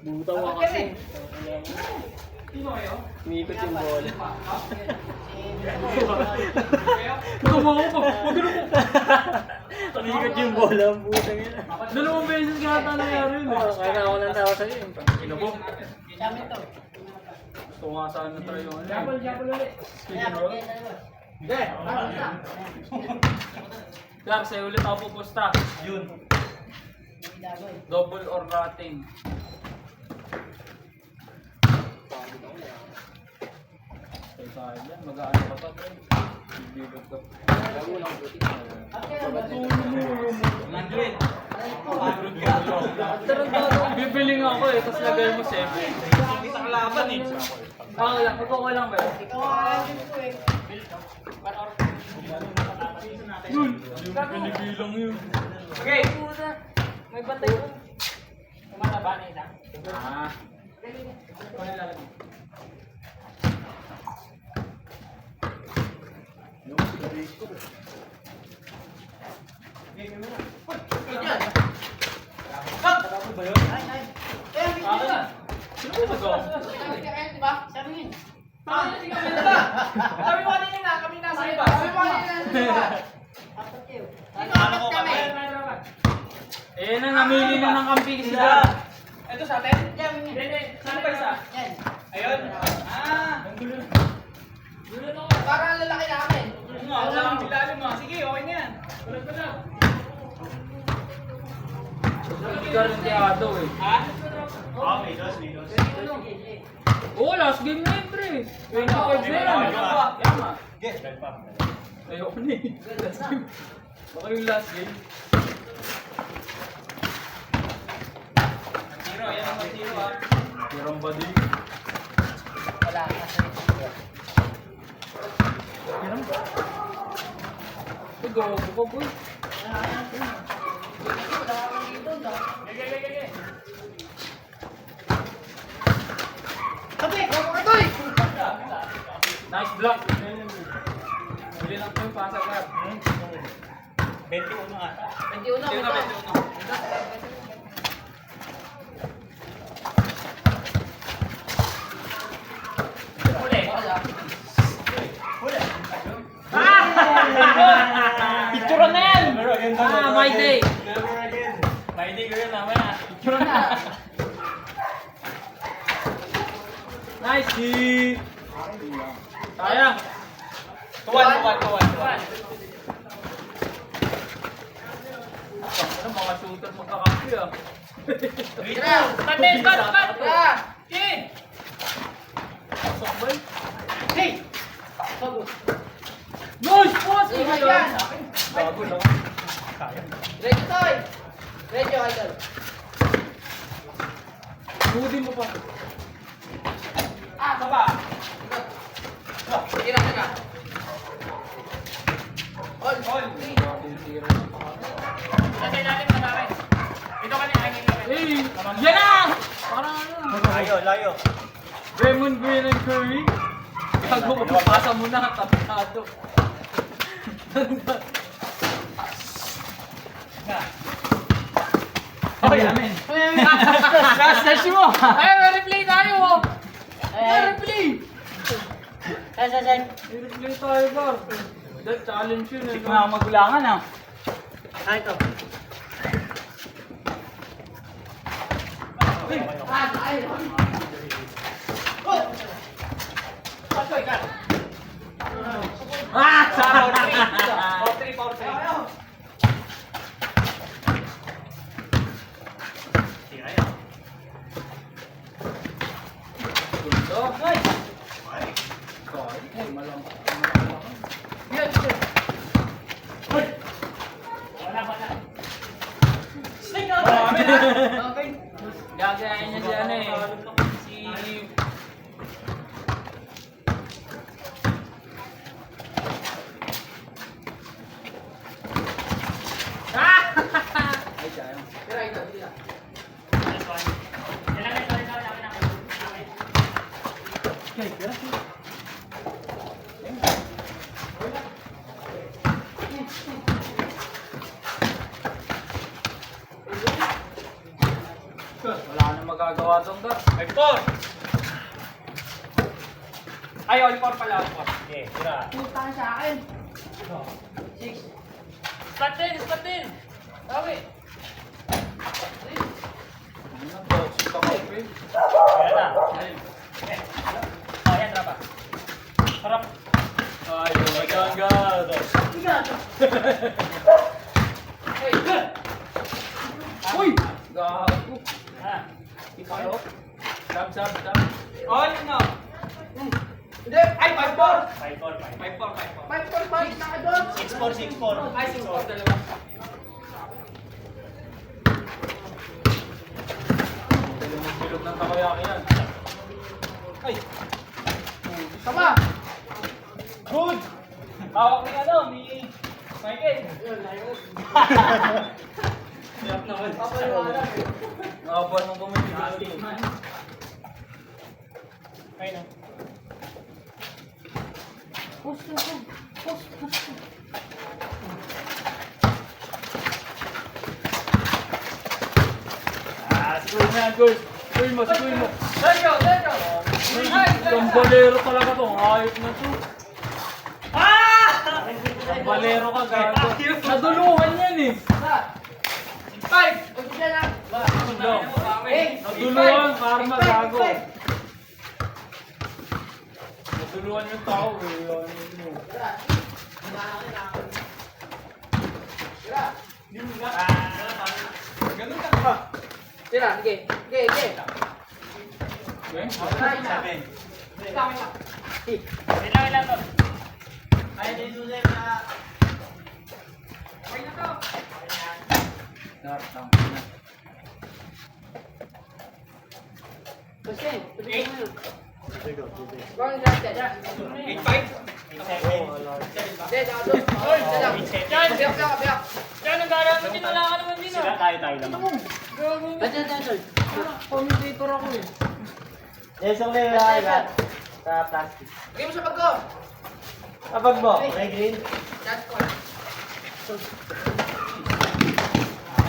Butaw ka kasi. Sino kayo? Umikot yung bola. Tumawa ko. Magano po. Umikot yung bola ang butang yun. Dalawang beses ka ata nangyari yun. Kaya ako ng tao sa'yo. Ino po. Gusto ko nga sana tayo yung ano. Jabal ulit. Speaking roll. Hindi. Clark, sa'yo ulit ako pupusta. Yun. Double or nothing. Tayo yan, mag-aano ka pa bro. Bibigod ka. Bibiling ako eh, tapos lagay mo 7. Kita ka laban eh. Okay lang, magkoko lang ba yun? Yun! Yung pinibilang yun. Okay! May bantay ko. Tumataba na isa. Ah. Ano lalagay? Eh, na namili na ng kampi sila. Ito sa atin? Saan pa isa? Ayun. Ah. Parang lalaki namin. Wala kang bilalim mo. Sige, okay na yan. Tulad ko lang. Garantiado eh. Ha? Okay, dos. Oo, last game na yun, pre. 25 na yan. Yama. Ayoko na eh. Last game. Baka yung last game. Tiro, yan ang matiro ha. Tirong ba din? Wala ka sa ito. Tirong ba? Ito, gawa ko pa boy. Nice block. Huli lang po yung pasag ka. 21 nga. 21. Picture na yan! My day! My day ko yun naman. Picture na! Nice! Sayang! Tuwan. Ano mga shooter magkakampi ah. Cut! Okay! Pasok ba yun? Hey! Nice! Boss! Bago lang. Ready, idol. Budin mo pa. Baba. Tira ka. Hold. Kasi natin madami. Dito ka na hangin namin. Hey! Yan na! Parang ano? Layo. Raymond Green and Curry. Gago mo, pasa mo na. Tapado. Okay, amen. Last session mo. Ay, replay tayo. Replay. Replay tayo, Bar. That challenge yun. Hindi ko nga magulangan ah. Ito. Power 3. Gagayain niya si ano eh. Si... Ay, sayang. Wala ka nang magagawa doon ka. Ay, 4! Ay, all 4 pala, all 4. Okay, tira. Puta ka sa akin. 6. Start din! Tawi! Ano, toxic ako, pre. Tira na. Ayun. Oh, yan, trapa. Harap. Ayun, agad. Uy! Gago. Ha? Ikaw? Sab. All, no. Hindi, ay, 5-4. 5-4, 5-4. 5-4, na ka doon. 6-4, 6-4. Ay, 6-4, dalawa. Bilog ng takoyaki yan. Ay, Tama. good! Hawak ni ano, ni Michael. Sarap naman. Papaliwanag eh. Nakabal mong bumibig. Ay, no. Post. Siguro na yan, girls. Siguro mo. Sergio. Gambalero talaga to. Ayop na to. Gambalero ka, gago. Naduluhan yan eh. 5. Huwag siya lang. Naduluhan, karma, gago. Naduluhan yung tao eh. Ano mo? Ganun ka ba? Tira, sige. Okay? Ilan to? Ay, di susi na. Okay na to. Kasi, pwede mo yun. Sige, sige. Wrong drafted. 8-5? Hindi, naka doon. Hindi lang. Biyak. Kaya nag-aaral mo din, wala ka naman din. Sila, tayo lang. Atol. Commentator ako eh. Nesong na yung lahat. Sa plastic. Bigay mo sa bag ko. Kapag mo, may green. That's ko.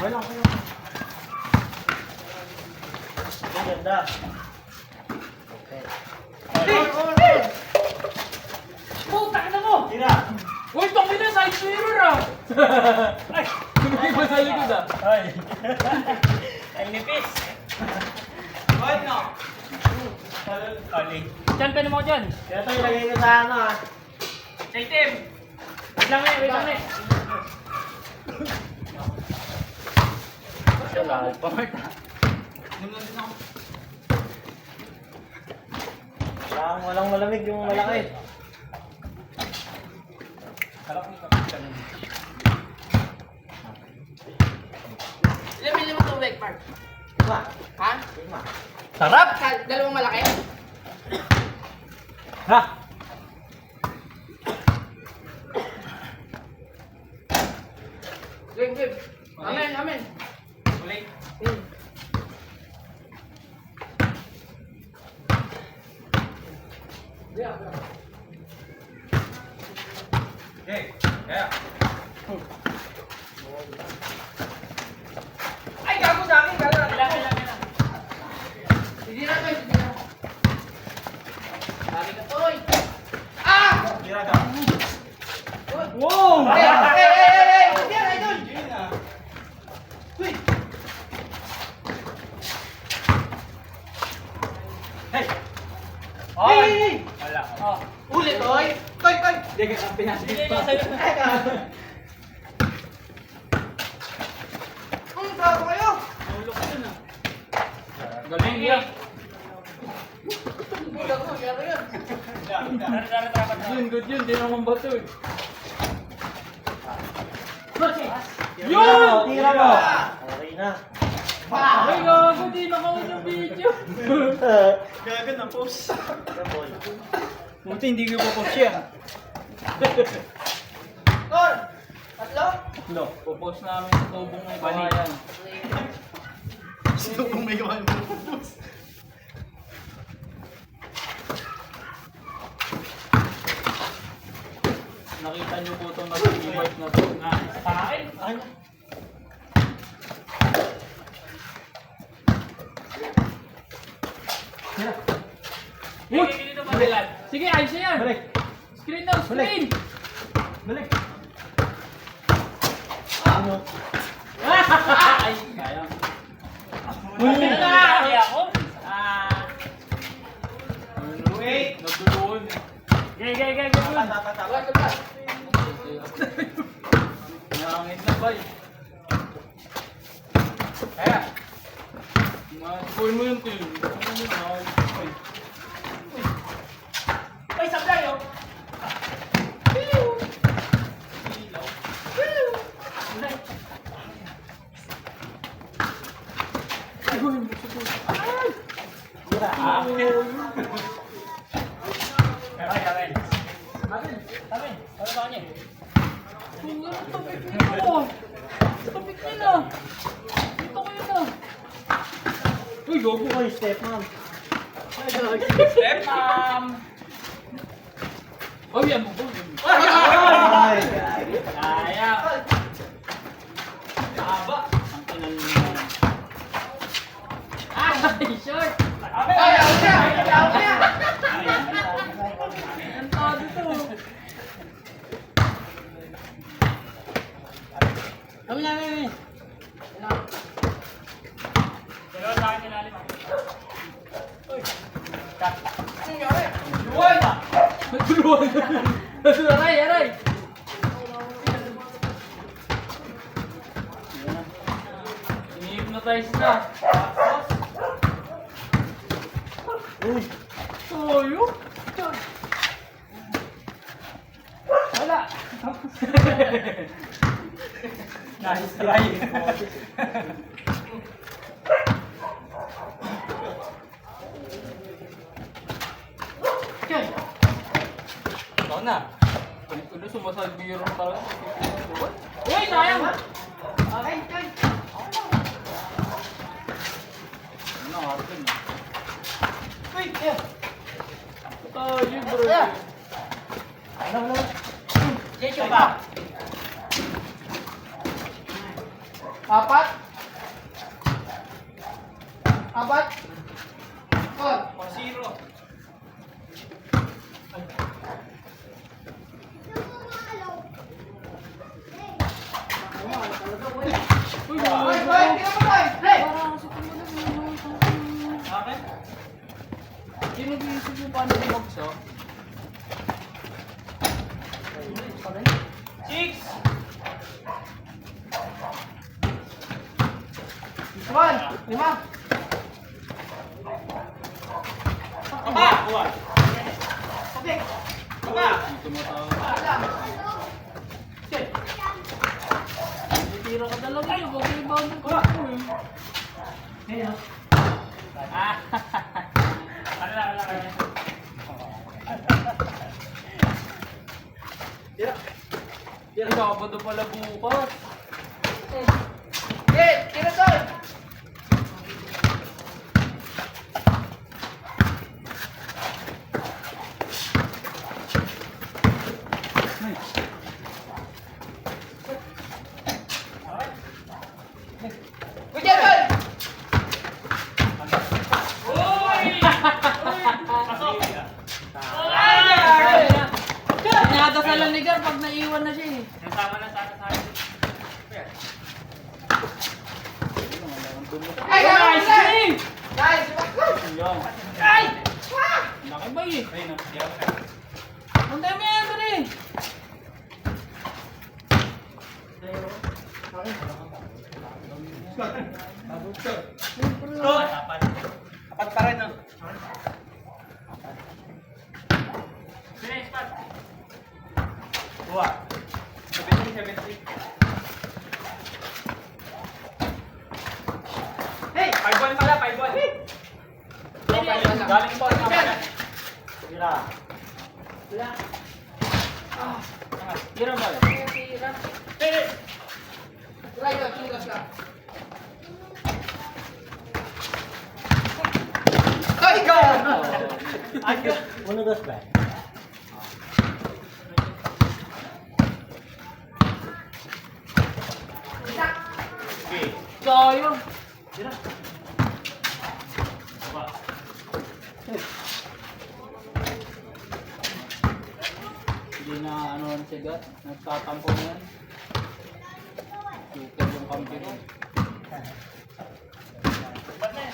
Wala ko. Ang ganda. Okay. Puta ka na mo! Tira. Uy, tangin na, side mirror ah! Ay! Hindi ba sa likod ah? Ay. Ay, nipis! All, no. Kali. Diyan, pwede mo dyan. Kaya ito ilagay ko sa ano ah. Sa itim. Wait lang eh. Wala. Pamarta. Walang malamig yung malaki. Harap ni Kapitan. Ilan bilhin mo itong leg mark? Lima. Ha? Lima. Sarap! Dalawang malaki? Ha? Game. Amen. Ulit. Biyak. Okay, kaya. Ay, gago sa akin. Ilan. Hindi na. Dami ka, toy. Ah! Tira ka. Wow! Hey! Hindi yan, idol! Uy! Hey! Wala. Oh, ulit, toy! Toy! Hindi ka ang pinasok Sige pa. na, sa'yo. Gago kayo! Nahulog ka dun ah. Galing yan. Gago, gago yun. Tara. Good yun. Di naman bato eh. Yun! Tira mo. Okay na. Ay, gago. Di nakaon yung video. Gaga na post. Double. Buti hindi ko po siya. Tor! Tatlo? No. Pupost namin sa tubong may bahayan. Gusto kong may gawa mo post. Nakita niyo po itong nag-invite na to. Sa akin. Ano? Uy! Dito pa nila. Sige, ayos na yan. Balik. Screen daw, screen. Balik. Ano? Ay, sayang. Ay, ako. Wait. Nagduduon eh. Gay. Nangangit na ba eh. Kaya. Scorein mo yung team. Ay, sablay, oh. Tabi. Ano ba niya? Topik nila. Topik nila. Ito ko yun ah. Uy, gogo. Uy, step mom. Step mom. Oh, yan mo. Ay! Kaya. Aba. Ang kinal niya. Ay, short. Ay, out niya! Ang tado to. Kami na, kami. Dalawa sa akin nilalim. Uy! Nagduluan. Aray, aray. Ini-hypnotize na. Uy! Toyo. Wala. Nice try. Ikaw na. Ano sumasad biro talaga? Uy, sayang! Ay, ay! Ano, Arvin? Uy! Yeah. Tayo, bro. Yeah. Ano? Jecho pa! Apat? Apat? Oh, 1-0. Uy, Hoy, hoy! Tingnan mo tayo! Hey! Akin? Yung nag-iisip mo paano bumagsak? 6. One! Lima! Aba! Okay! Aba! Dito mo tao. Okay! Tira ka talaga yun. Huwag yung bound ko eh. Ah! Ano lang. Sabado pala bukas. Okay! Tira doon! Uy, Jebel! Uy! Pasok! Pinadasalan ni Gar pag naiwan na siya eh. Nasama na sa akin. Ay, Nice guys! game! Guys! Yan. Ay! Laki ba eh? Ayun, no? Hirap na. Ang dami yan, Dre. Apat. Apat pa rin, no? Finish, Pat. Buwa. 17. Hey! 5-1 pala, 5-1. Galing po. Tira. Tira ba? Finish! Right, tugas ka. Ay, go! Uno, dos, ba? Okay. Sayang. na ano si Gat, nagtatampo na yan. Super yung kampi ko.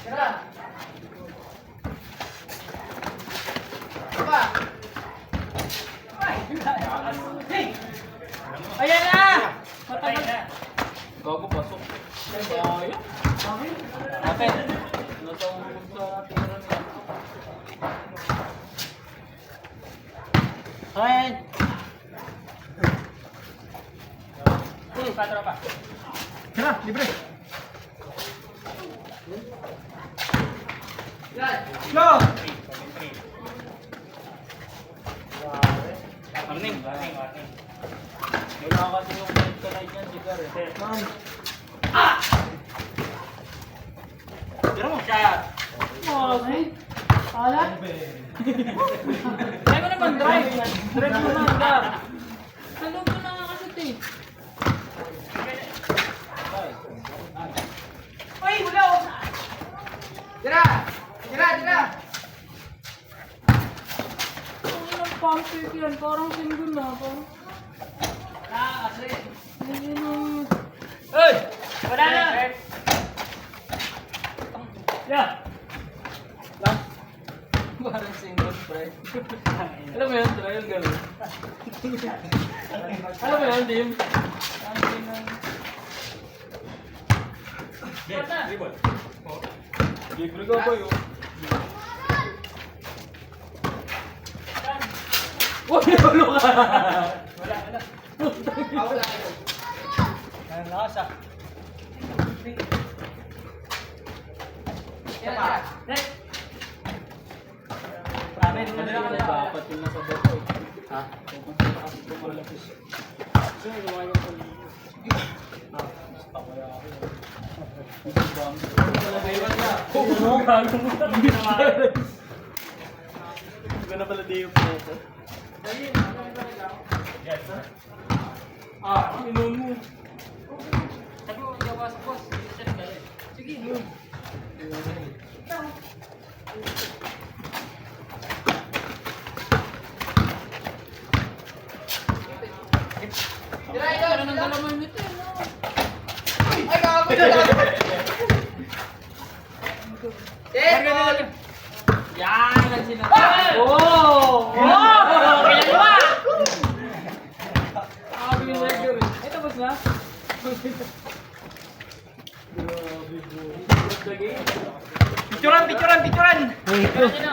Tira. Apa? Ayan na! Matagal na! Gago, pasok. Ayun. Ate, nasa ulog sa tira niya. Ayan. Patro pa. Tira, libre. Yan. Go! Warning, warning, warning. Wala kasi yung point ka na yan, Sigar eh. Tira mo. Shot. Ala? Try mo naman, drive. Drive mo naman, Gar. Sa loob mo nakakasot eh. Uy, wala oh. Tira. Tira, tira. Ang ilang pump fake yan, parang single na. Parang... Kasi. Hindi yung... Uy! Wala na! Yeah! Lang. Parang single try. Alam mo yun, trial gano'n. Alam mo yun, Dim? Ang sinang... Yes, dribble. Libre ka ba yun? Uy, ulo ka! Wala, wala. Wala kayo. Ang lakas ah. Yan, tira. Next! Amen. Dapat yung nasa bato eh. Ha? Kung saan kasi tumalapis. So, iwan yung pala. Basta kaya ako. Isang bang. Iwan niya. Oo, gago mo. Iba na pala di yung photo. Yes. Ah, inon mo. Sabi ko, gawas boss. Hindi siya nagalit. Sige, yun. Tira, idol. Ano nang dalaman nito eh, no? Ay, gago na lang. Table. Yan ang sinasabi. Oh! Kailan mo ah! Sabi yung regular eh. Ay, tapos na? Grabe bro. Picturan, picturan, picturan! Ano?